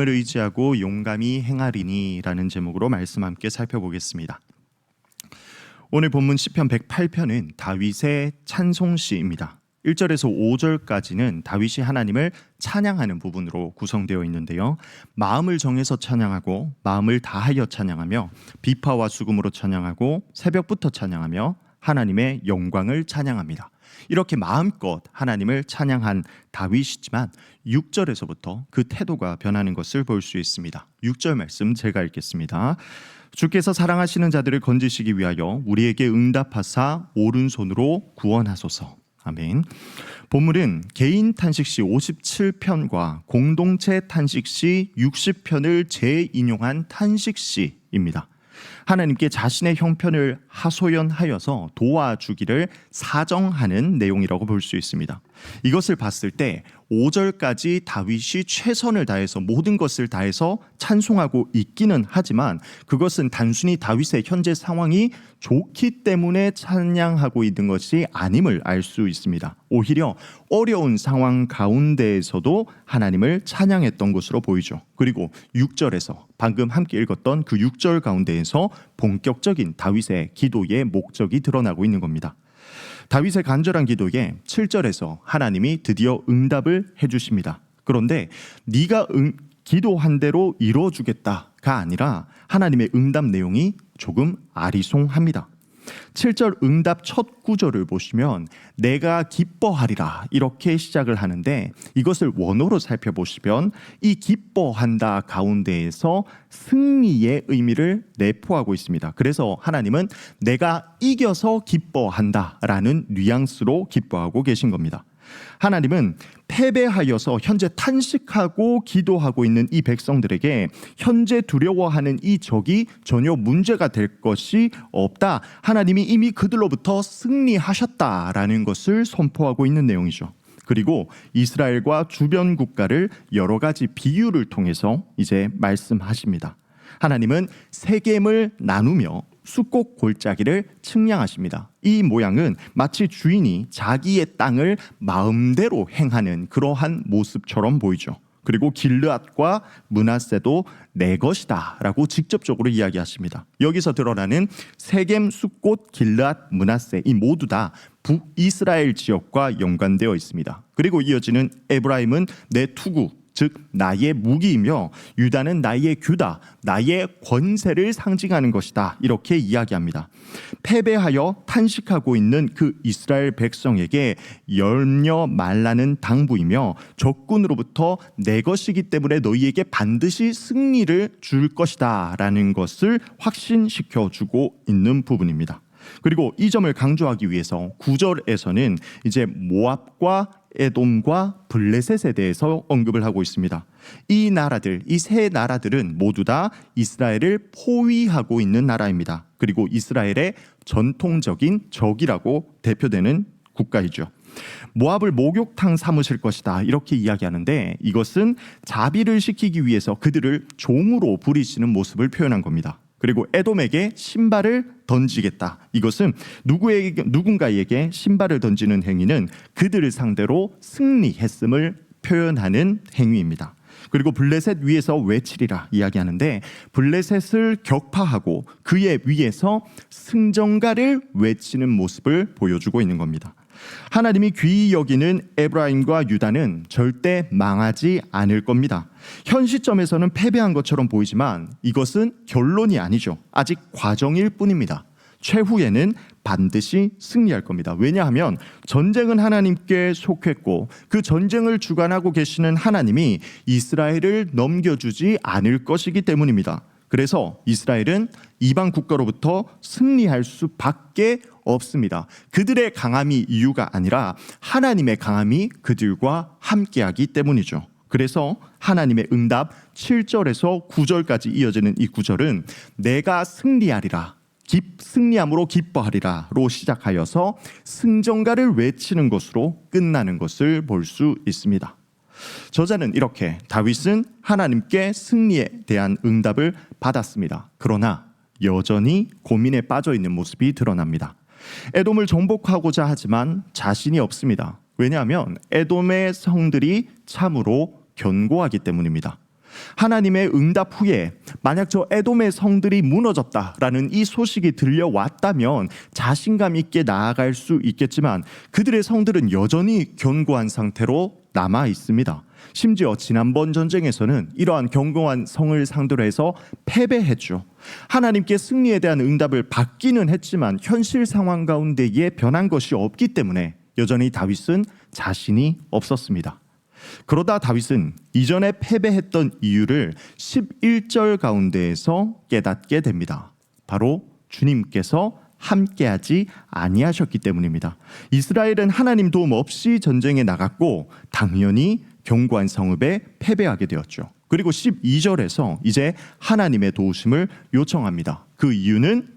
을 의지하고 용감히 행하리니라는 제목으로 말씀 함께 살펴보겠습니다. 오늘 본문 시편 108편은 다윗의 찬송시입니다. 1절에서 5절까지는 다윗이 하나님을 찬양하는 부분으로 구성되어 있는데요. 마음을 정해서 찬양하고 마음을 다하여 찬양하며 비파와 수금으로 찬양하고 새벽부터 찬양하며 하나님의 영광을 찬양합니다. 이렇게 마음껏 하나님을 찬양한 다윗이지만 6절에서부터 그 태도가 변하는 것을 볼 수 있습니다. 6절 말씀 제가 읽겠습니다. 주께서 사랑하시는 자들을 건지시기 위하여 우리에게 응답하사 오른손으로 구원하소서. 아멘. 본문은 개인 탄식시 57편과 공동체 탄식시 60편을 재인용한 탄식시입니다. 하나님께 자신의 형편을 하소연하여서 도와주기를 사정하는 내용이라고 볼 수 있습니다. 이것을 봤을 때 5절까지 다윗이 최선을 다해서 모든 것을 다해서 찬송하고 있기는 하지만 그것은 단순히 다윗의 현재 상황이 좋기 때문에 찬양하고 있는 것이 아님을 알 수 있습니다. 오히려 어려운 상황 가운데에서도 하나님을 찬양했던 것으로 보이죠. 그리고 6절에서 방금 함께 읽었던 그 6절 가운데에서 본격적인 다윗의 기도의 목적이 드러나고 있는 겁니다. 다윗의 간절한 기도에 7절에서 하나님이 드디어 응답을 해주십니다. 그런데 네가 기도한 대로 이루어주겠다가 아니라 하나님의 응답 내용이 조금 아리송합니다. 7절 응답 첫 구절을 보시면 내가 기뻐하리라 이렇게 시작을 하는데 이것을 원어로 살펴보시면 이 기뻐한다 가운데에서 승리의 의미를 내포하고 있습니다. 그래서 하나님은 내가 이겨서 기뻐한다라는 뉘앙스로 기뻐하고 계신 겁니다. 하나님은 패배하여서 현재 탄식하고 기도하고 있는 이 백성들에게 현재 두려워하는 이 적이 전혀 문제가 될 것이 없다. 하나님이 이미 그들로부터 승리하셨다라는 것을 선포하고 있는 내용이죠. 그리고 이스라엘과 주변 국가를 여러 가지 비유를 통해서 이제 말씀하십니다. 하나님은 세겜을 나누며 숫곡 골짜기를 측량하십니다. 이 모양은 마치 주인이 자기의 땅을 마음대로 행하는 그러한 모습처럼 보이죠. 그리고 길르앗과 므낫세도 내 것이다 라고 직접적으로 이야기하십니다. 여기서 드러나는 세겜, 숫곳, 길르앗, 므낫세 이 모두 다 북이스라엘 지역과 연관되어 있습니다. 그리고 이어지는 에브라임은 내 투구 즉 나의 무기이며 유다는 나의 규다, 나의 권세를 상징하는 것이다 이렇게 이야기합니다. 패배하여 탄식하고 있는 그 이스라엘 백성에게 염려 말라는 당부이며 적군으로부터 내 것이기 때문에 너희에게 반드시 승리를 줄 것이다 라는 것을 확신시켜주고 있는 부분입니다. 그리고 이 점을 강조하기 위해서 9절에서는 이제 모압과 에돔과 블레셋에 대해서 언급을 하고 있습니다. 이 나라들, 이 세 나라들은 모두 다 이스라엘을 포위하고 있는 나라입니다. 그리고 이스라엘의 전통적인 적이라고 대표되는 국가이죠. 모압을 목욕탕 삼으실 것이다 이렇게 이야기하는데 이것은 자비를 시키기 위해서 그들을 종으로 부리시는 모습을 표현한 겁니다. 그리고 에돔에게 신발을 던지겠다. 이것은 누군가에게 신발을 던지는 행위는 그들을 상대로 승리했음을 표현하는 행위입니다. 그리고 블레셋 위에서 외치리라 이야기하는데 블레셋을 격파하고 그의 위에서 승전가를 외치는 모습을 보여주고 있는 겁니다. 하나님이 귀히 여기는 에브라임과 유다는 절대 망하지 않을 겁니다. 현 시점에서는 패배한 것처럼 보이지만 이것은 결론이 아니죠. 아직 과정일 뿐입니다. 최후에는 반드시 승리할 겁니다. 왜냐하면 전쟁은 하나님께 속했고 그 전쟁을 주관하고 계시는 하나님이 이스라엘을 넘겨주지 않을 것이기 때문입니다. 그래서 이스라엘은 이방 국가로부터 승리할 수밖에 없습니다. 그들의 강함이 이유가 아니라 하나님의 강함이 그들과 함께하기 때문이죠. 그래서 하나님의 응답 7절에서 9절까지 이어지는 이 구절은 내가 승리하리라 승리함으로 기뻐하리라로 시작하여서 승전가를 외치는 것으로 끝나는 것을 볼 수 있습니다. 저자는 이렇게 다윗은 하나님께 승리에 대한 응답을 받았습니다. 그러나 여전히 고민에 빠져 있는 모습이 드러납니다. 에돔을 정복하고자 하지만 자신이 없습니다. 왜냐하면 에돔의 성들이 참으로 견고하기 때문입니다. 하나님의 응답 후에 만약 저 에돔의 성들이 무너졌다라는 이 소식이 들려왔다면 자신감 있게 나아갈 수 있겠지만 그들의 성들은 여전히 견고한 상태로 남아 있습니다. 심지어 지난번 전쟁에서는 이러한 견고한 성을 상대로 해서 패배했죠. 하나님께 승리에 대한 응답을 받기는 했지만 현실 상황 가운데에 변한 것이 없기 때문에 여전히 다윗은 자신이 없었습니다. 그러다 다윗은 이전에 패배했던 이유를 11절 가운데에서 깨닫게 됩니다. 바로 주님께서 함께하지 아니하셨기 때문입니다. 이스라엘은 하나님 도움 없이 전쟁에 나갔고 당연히 견고한 성읍에 패배하게 되었죠. 그리고 12절에서 이제 하나님의 도우심을 요청합니다. 그 이유는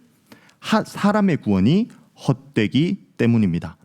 사람의 구원이 헛되기 때문입니다.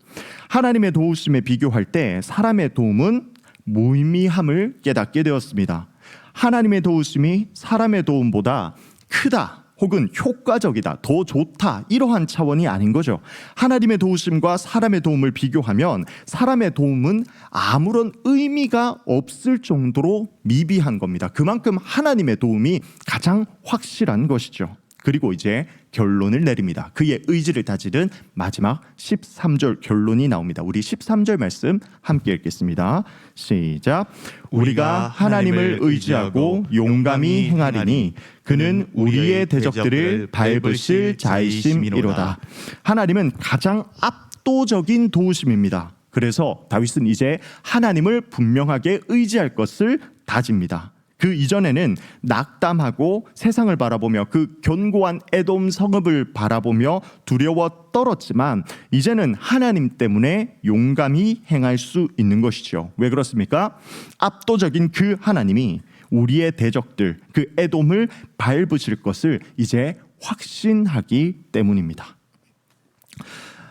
하나님의 도우심에 비교할 때 사람의 도움은 무의미함을 깨닫게 되었습니다. 하나님의 도우심이 사람의 도움보다 크다 혹은 효과적이다, 더 좋다, 이러한 차원이 아닌 거죠. 하나님의 도우심과 사람의 도움을 비교하면 사람의 도움은 아무런 의미가 없을 정도로 미비한 겁니다. 그만큼 하나님의 도움이 가장 확실한 것이죠. 그리고 이제 결론을 내립니다. 그의 의지를 다지는 마지막 13절 결론이 나옵니다. 우리 13절 말씀 함께 읽겠습니다. 시작. 우리가 하나님을 의지하고 용감히 행하리니 그는 우리의 대적들을 밟으실 자이심이로다. 하나님은 가장 압도적인 도우심입니다. 그래서 다윗은 이제 하나님을 분명하게 의지할 것을 다집니다. 그 이전에는 낙담하고 세상을 바라보며 그 견고한 에돔 성읍을 바라보며 두려워 떨었지만 이제는 하나님 때문에 용감히 행할 수 있는 것이죠. 왜 그렇습니까? 압도적인 그 하나님이 우리의 대적들, 그 에돔을 밟으실 것을 이제 확신하기 때문입니다.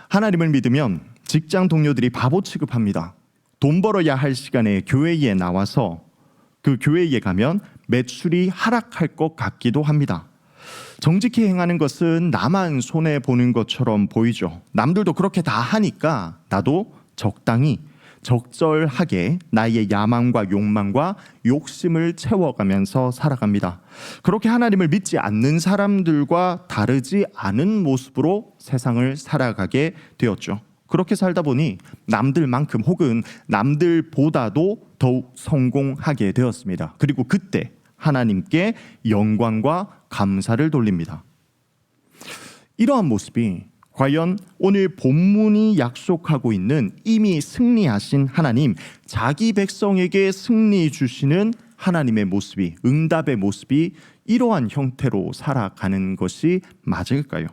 하나님을 믿으면 직장 동료들이 바보 취급합니다. 돈 벌어야 할 시간에 교회에 나와서 그 교회에 가면 매출이 하락할 것 같기도 합니다. 정직히 행하는 것은 나만 손해보는 것처럼 보이죠. 남들도 그렇게 다 하니까 나도 적당히 적절하게 나의 야망과 욕망과 욕심을 채워가면서 살아갑니다. 그렇게 하나님을 믿지 않는 사람들과 다르지 않은 모습으로 세상을 살아가게 되었죠. 그렇게 살다 보니 남들만큼 혹은 남들보다도 더욱 성공하게 되었습니다. 그리고 그때 하나님께 영광과 감사를 돌립니다. 이러한 모습이 과연 오늘 본문이 약속하고 있는 이미 승리하신 하나님, 자기 백성에게 승리 주시는 하나님의 모습이, 응답의 모습이 이러한 형태로 살아가는 것이 맞을까요?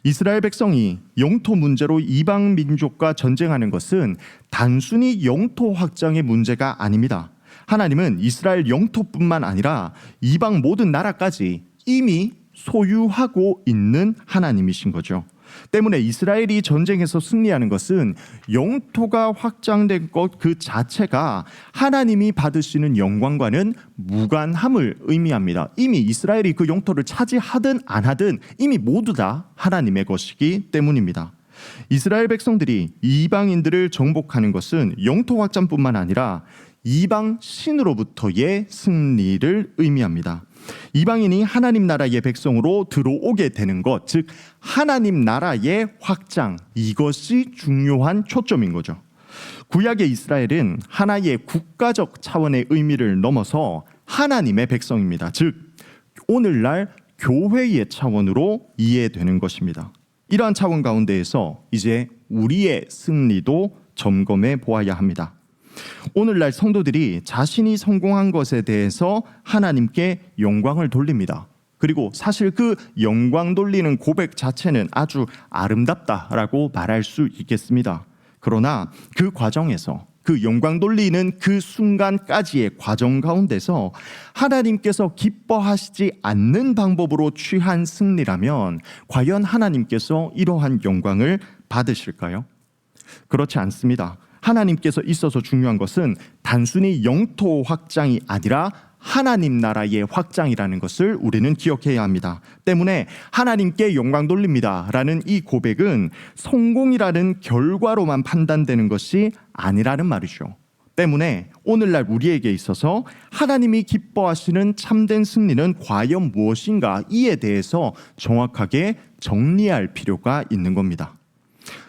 이스라엘 백성이 영토 문제로 이방 민족과 전쟁하는 것은 단순히 영토 확장의 문제가 아닙니다. 하나님은 이스라엘 영토뿐만 아니라 이방 모든 나라까지 이미 소유하고 있는 하나님이신 거죠. 때문에 이스라엘이 전쟁에서 승리하는 것은 영토가 확장된 것 그 자체가 하나님이 받으시는 영광과는 무관함을 의미합니다. 이미 이스라엘이 그 영토를 차지하든 안 하든 이미 모두 다 하나님의 것이기 때문입니다. 이스라엘 백성들이 이방인들을 정복하는 것은 영토 확장뿐만 아니라 이방 신으로부터의 승리를 의미합니다. 이방인이 하나님 나라의 백성으로 들어오게 되는 것, 즉 하나님 나라의 확장, 이것이 중요한 초점인 거죠. 구약의 이스라엘은 하나의 국가적 차원의 의미를 넘어서 하나님의 백성입니다. 즉 오늘날 교회의 차원으로 이해되는 것입니다. 이러한 차원 가운데에서 이제 우리의 승리도 점검해 보아야 합니다. 오늘날 성도들이 자신이 성공한 것에 대해서 하나님께 영광을 돌립니다. 그리고 사실 그 영광 돌리는 고백 자체는 아주 아름답다라고 말할 수 있겠습니다. 그러나 그 과정에서 그 영광 돌리는 그 순간까지의 과정 가운데서 하나님께서 기뻐하시지 않는 방법으로 취한 승리라면 과연 하나님께서 이러한 영광을 받으실까요? 그렇지 않습니다. 하나님께서 있어서 중요한 것은 단순히 영토 확장이 아니라 하나님 나라의 확장이라는 것을 우리는 기억해야 합니다. 때문에 하나님께 영광 돌립니다 라는 이 고백은 성공이라는 결과로만 판단되는 것이 아니라는 말이죠. 때문에 오늘날 우리에게 있어서 하나님이 기뻐하시는 참된 승리는 과연 무엇인가, 이에 대해서 정확하게 정리할 필요가 있는 겁니다.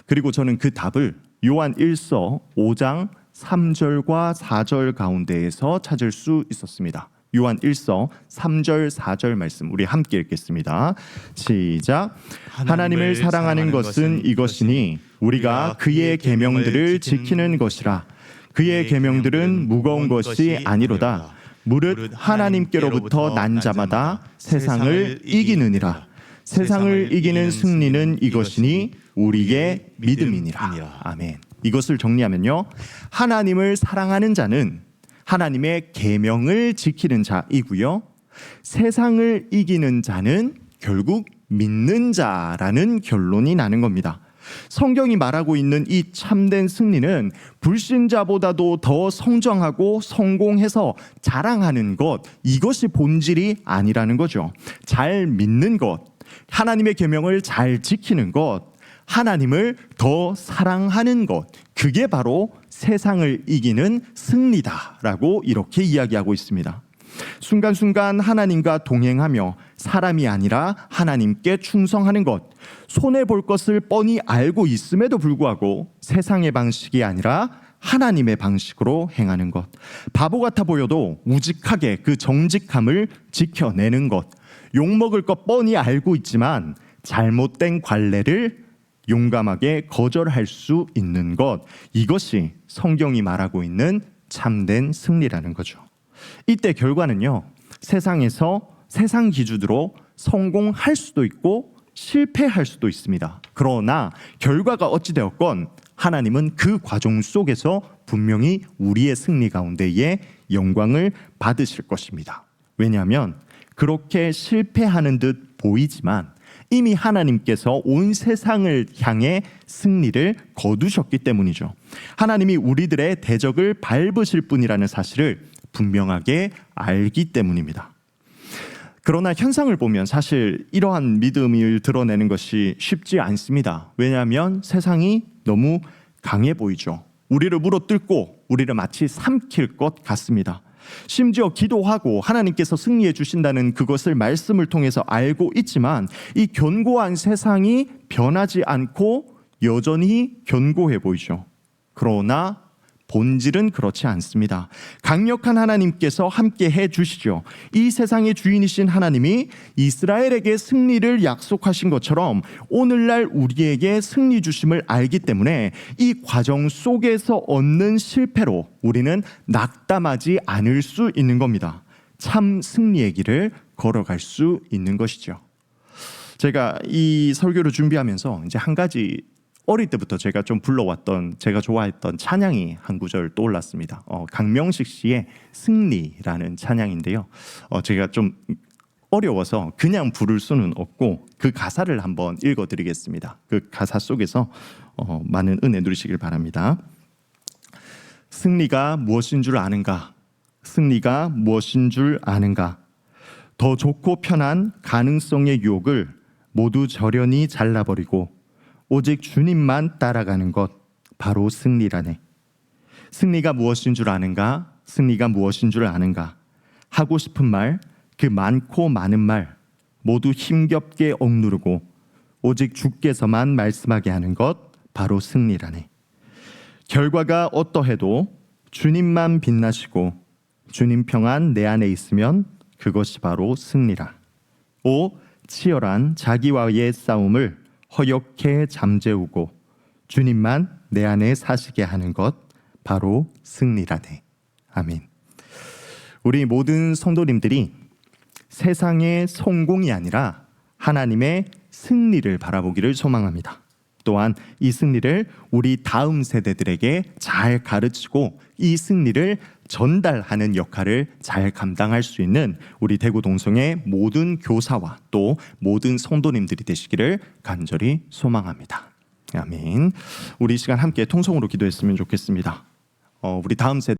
그리고 저는 그 답을 요한 1서 5장 3절과 4절 가운데에서 찾을 수 있었습니다. 요한 1서 3절 4절 말씀 우리 함께 읽겠습니다. 시작. 하나님을 사랑하는 것은 이것이니 우리가 그의 계명들을 지키는 것이라. 그의 계명들은 무거운 것이 아니로다. 무릇 하나님께로부터 난 자마다 세상을 이기느니라. 세상을 이기는 승리는 이것이니 우리의 믿음이니라. 아멘. 이것을 정리하면요, 하나님을 사랑하는 자는 하나님의 계명을 지키는 자이고요, 세상을 이기는 자는 결국 믿는 자라는 결론이 나는 겁니다. 성경이 말하고 있는 이 참된 승리는 불신자보다도 더 성장하고 성공해서 자랑하는 것, 이것이 본질이 아니라는 거죠. 잘 믿는 것, 하나님의 계명을 잘 지키는 것, 하나님을 더 사랑하는 것, 그게 바로 세상을 이기는 승리다라고 이렇게 이야기하고 있습니다. 순간순간 하나님과 동행하며 사람이 아니라 하나님께 충성하는 것, 손해볼 것을 뻔히 알고 있음에도 불구하고 세상의 방식이 아니라 하나님의 방식으로 행하는 것, 바보 같아 보여도 우직하게 그 정직함을 지켜내는 것, 욕먹을 것 뻔히 알고 있지만 잘못된 관례를 용감하게 거절할 수 있는 것, 이것이 성경이 말하고 있는 참된 승리라는 거죠. 이때 결과는요, 세상에서 세상 기준으로 성공할 수도 있고 실패할 수도 있습니다. 그러나 결과가 어찌되었건 하나님은 그 과정 속에서 분명히 우리의 승리 가운데에 영광을 받으실 것입니다. 왜냐하면 그렇게 실패하는 듯 보이지만 이미 하나님께서 온 세상을 향해 승리를 거두셨기 때문이죠. 하나님이 우리들의 대적을 밟으실 분이라는 사실을 분명하게 알기 때문입니다. 그러나 현상을 보면 사실 이러한 믿음을 드러내는 것이 쉽지 않습니다. 왜냐하면 세상이 너무 강해 보이죠. 우리를 물어뜯고 우리를 마치 삼킬 것 같습니다. 심지어 기도하고 하나님께서 승리해 주신다는 그것을 말씀을 통해서 알고 있지만 이 견고한 세상이 변하지 않고 여전히 견고해 보이죠. 그러나 본질은 그렇지 않습니다. 강력한 하나님께서 함께 해 주시죠. 이 세상의 주인이신 하나님이 이스라엘에게 승리를 약속하신 것처럼 오늘날 우리에게 승리 주심을 알기 때문에 이 과정 속에서 얻는 실패로 우리는 낙담하지 않을 수 있는 겁니다. 참 승리의 길을 걸어갈 수 있는 것이죠. 제가 이 설교를 준비하면서 이제 한 가지 어릴 때부터 제가 좀 불러왔던, 제가 좋아했던 찬양이 한 구절 떠올랐습니다. 강명식 씨의 승리라는 찬양인데요. 제가 좀 어려워서 그냥 부를 수는 없고 그 가사를 한번 읽어드리겠습니다. 그 가사 속에서 많은 은혜 누리시길 바랍니다. 승리가 무엇인 줄 아는가? 승리가 무엇인 줄 아는가? 더 좋고 편한 가능성의 유혹을 모두 저련히 잘라버리고 오직 주님만 따라가는 것, 바로 승리라네. 승리가 무엇인 줄 아는가? 승리가 무엇인 줄 아는가? 하고 싶은 말, 그 많고 많은 말 모두 힘겹게 억누르고 오직 주께서만 말씀하게 하는 것, 바로 승리라네. 결과가 어떠해도 주님만 빛나시고 주님 평안 내 안에 있으면 그것이 바로 승리라. 치열한 자기와의 싸움을 허옇게 잠재우고 주님만 내 안에 사시게 하는 것, 바로 승리라네. 아멘. 우리 모든 성도님들이 세상의 성공이 아니라 하나님의 승리를 바라보기를 소망합니다. 또한 이 승리를 우리 다음 세대들에게 잘 가르치고 이 승리를 전달하는 역할을 잘 감당할 수 있는 우리 대구 동성의 모든 교사와 또 모든 성도님들이 되시기를 간절히 소망합니다. 아멘. 우리 이 시간 함께 통성으로 기도했으면 좋겠습니다. 우리 다음 세대